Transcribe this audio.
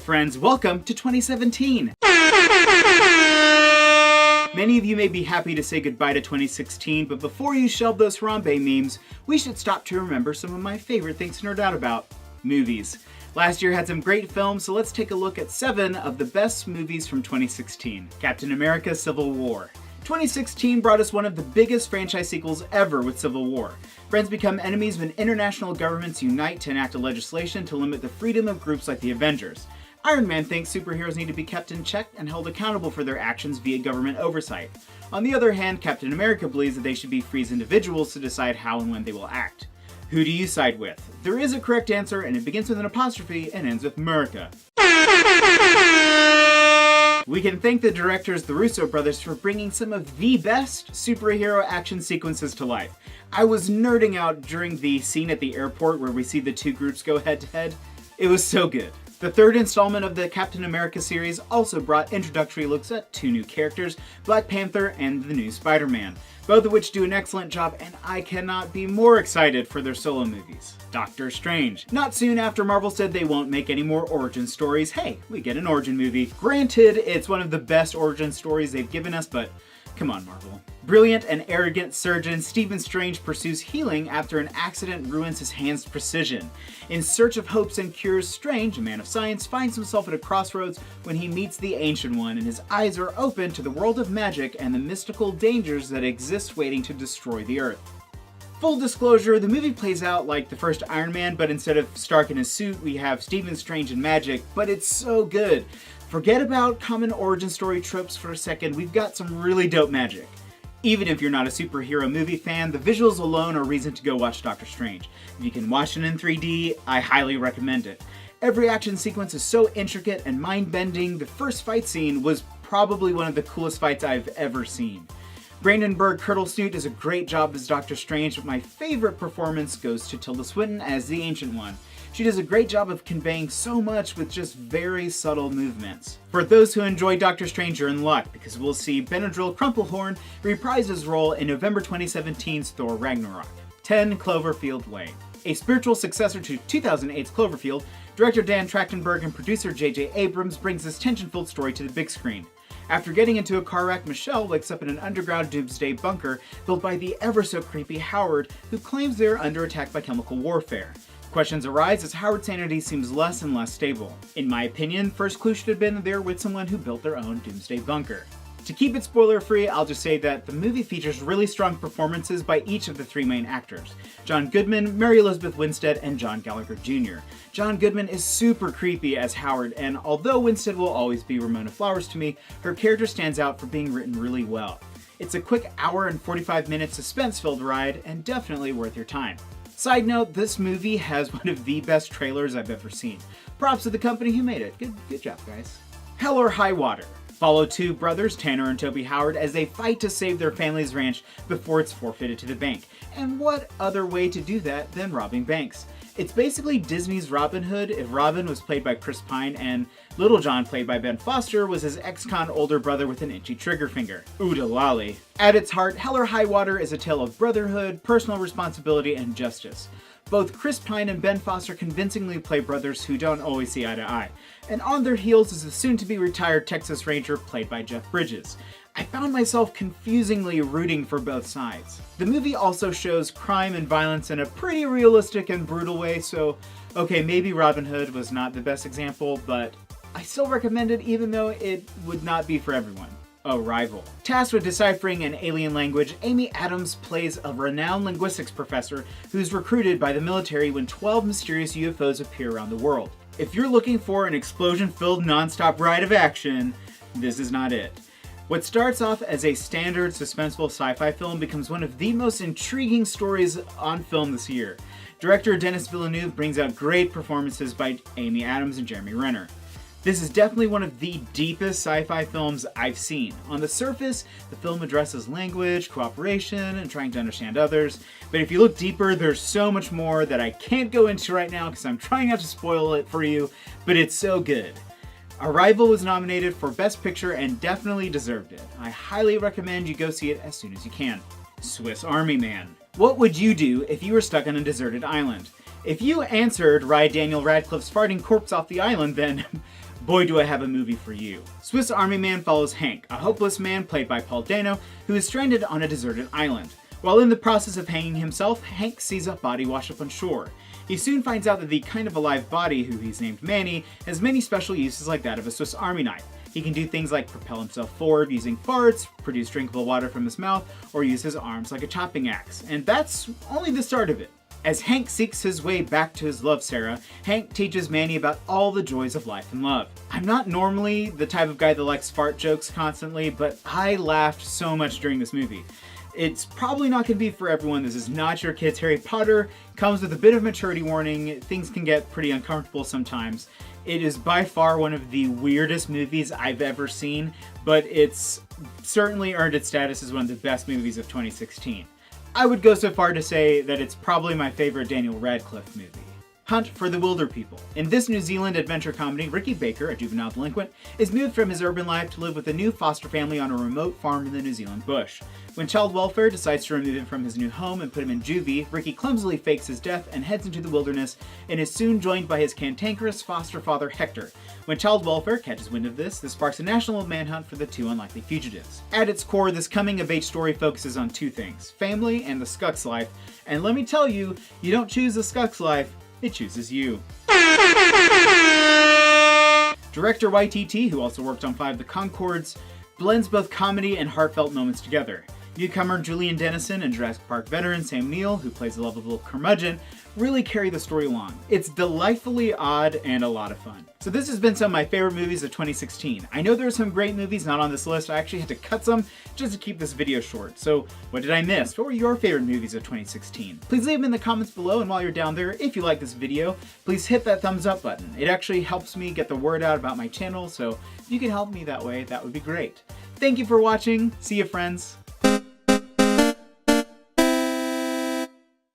Alright friends, welcome to 2017! Many of you may be happy to say goodbye to 2016, but before you shelve those Harambe memes, we should stop to remember some of my favorite things to nerd out about. Movies. Last year had some great films, so let's take a look at 7 of the best movies from 2016. Captain America: Civil War. 2016 brought us one of the biggest franchise sequels ever with Civil War. Friends become enemies when international governments unite to enact a legislation to limit the freedom of groups like the Avengers. Iron Man thinks superheroes need to be kept in check and held accountable for their actions via government oversight. On the other hand, Captain America believes that they should be free as individuals to decide how and when they will act. Who do you side with? There is a correct answer, and it begins with an apostrophe and ends with America. We can thank the directors, the Russo brothers, for bringing some of the best superhero action sequences to life. I was nerding out during the scene at the airport where we see the two groups go head to head. It was so good. The third installment of the Captain America series also brought introductory looks at 2 new characters, Black Panther and the new Spider-Man, both of which do an excellent job, and I cannot be more excited for their solo movies. Doctor Strange. Not soon after Marvel said they won't make any more origin stories, hey, we get an origin movie. Granted, it's one of the best origin stories they've given us, but come on, Marvel. Brilliant and arrogant surgeon Stephen Strange pursues healing after an accident ruins his hand's precision. In search of hopes and cures, Strange, a man of science, finds himself at a crossroads when he meets the Ancient One, and his eyes are open to the world of magic and the mystical dangers that exist waiting to destroy the Earth. Full disclosure, the movie plays out like the first Iron Man, but instead of Stark in his suit, we have Stephen Strange and magic, but it's so good. Forget about common origin story tropes for a second, we've got some really dope magic. Even if you're not a superhero movie fan, the visuals alone are reason to go watch Doctor Strange. If you can watch it in 3D, I highly recommend it. Every action sequence is so intricate and mind-bending, the first fight scene was probably one of the coolest fights I've ever seen. Brandon Berg-Kirtlesnoot does a great job as Doctor Strange, but my favorite performance goes to Tilda Swinton as the Ancient One. She does a great job of conveying so much with just very subtle movements. For those who enjoy Doctor Strange, you're in luck, because we'll see Benadryl Crumplehorn reprise his role in November 2017's Thor Ragnarok. 10 Cloverfield Lane. A spiritual successor to 2008's Cloverfield, director Dan Trachtenberg and producer J.J. Abrams brings this tension-filled story to the big screen. After getting into a car wreck, Michelle wakes up in an underground doomsday bunker built by the ever-so-creepy Howard, who claims they're under attack by chemical warfare. Questions arise as Howard's sanity seems less and less stable. In my opinion, first clue should have been that they're with someone who built their own doomsday bunker. To keep it spoiler-free, I'll just say that the movie features really strong performances by each of the 3 main actors: John Goodman, Mary Elizabeth Winstead, and John Gallagher Jr. John Goodman is super creepy as Howard, and although Winstead will always be Ramona Flowers to me, her character stands out for being written really well. It's a quick hour and 45-minute suspense-filled ride, and definitely worth your time. Side note, this movie has one of the best trailers I've ever seen. Props to the company who made it. Good job, guys. Hell or High Water. Follow 2 brothers, Tanner and Toby Howard, as they fight to save their family's ranch before it's forfeited to the bank. And what other way to do that than robbing banks? It's basically Disney's Robin Hood if Robin was played by Chris Pine and Little John, played by Ben Foster, was his ex-con older brother with an itchy trigger finger. Ooda lolly. At its heart, Hell or High Water is a tale of brotherhood, personal responsibility, and justice. Both Chris Pine and Ben Foster convincingly play brothers who don't always see eye to eye. And on their heels is the soon-to-be retired Texas Ranger played by Jeff Bridges. I found myself confusingly rooting for both sides. The movie also shows crime and violence in a pretty realistic and brutal way, so okay, maybe Robin Hood was not the best example, but I still recommend it even though it would not be for everyone. Arrival. Tasked with deciphering an alien language, Amy Adams plays a renowned linguistics professor who's recruited by the military when 12 mysterious UFOs appear around the world. If you're looking for an explosion-filled non-stop ride of action, this is not it. What starts off as a standard suspenseful sci-fi film becomes one of the most intriguing stories on film this year. Director Denis Villeneuve brings out great performances by Amy Adams and Jeremy Renner. This is definitely one of the deepest sci-fi films I've seen. On the surface, the film addresses language, cooperation, and trying to understand others, but if you look deeper, there's so much more that I can't go into right now because I'm trying not to spoil it for you, but it's so good. Arrival was nominated for Best Picture and definitely deserved it. I highly recommend you go see it as soon as you can. Swiss Army Man. What would you do if you were stuck on a deserted island? If you answered ride Daniel Radcliffe's farting corpse off the island, then boy do I have a movie for you. Swiss Army Man follows Hank, a hopeless man played by Paul Dano, who is stranded on a deserted island. While in the process of hanging himself, Hank sees a body wash up on shore. He soon finds out that the kind of alive body, who he's named Manny, has many special uses like that of a Swiss Army knife. He can do things like propel himself forward using farts, produce drinkable water from his mouth, or use his arms like a chopping axe. And that's only the start of it. As Hank seeks his way back to his love Sarah, Hank teaches Manny about all the joys of life and love. I'm not normally the type of guy that likes fart jokes constantly, but I laughed so much during this movie. It's probably not going to be for everyone. This is not your kid's Harry Potter. Comes with a bit of maturity warning. Things can get pretty uncomfortable sometimes. It is by far one of the weirdest movies I've ever seen, but it's certainly earned its status as one of the best movies of 2016. I would go so far to say that it's probably my favorite Daniel Radcliffe movie. Hunt for the Wilder People. In this New Zealand adventure comedy, Ricky Baker, a juvenile delinquent, is moved from his urban life to live with a new foster family on a remote farm in the New Zealand bush. When child welfare decides to remove him from his new home and put him in juvie, Ricky clumsily fakes his death and heads into the wilderness and is soon joined by his cantankerous foster father Hector. When child welfare catches wind of this sparks a national manhunt for the two unlikely fugitives. At its core, this coming-of-age story focuses on two things: family and the Skunk's life. And let me tell you, you don't choose the Skunk's life, it chooses you. Director YTT, who also worked on 5 The Conchords, blends both comedy and heartfelt moments together. Newcomer Julian Dennison and Jurassic Park veteran Sam Neill, who plays the lovable curmudgeon, really carry the story along. It's delightfully odd and a lot of fun. So this has been some of my favorite movies of 2016. I know there are some great movies not on this list. I actually had to cut some just to keep this video short. So what did I miss? What were your favorite movies of 2016? Please leave them in the comments below, and while you're down there, if you like this video, please hit that thumbs up button. It actually helps me get the word out about my channel, so if you can help me that way, that would be great. Thank you for watching. See you, friends.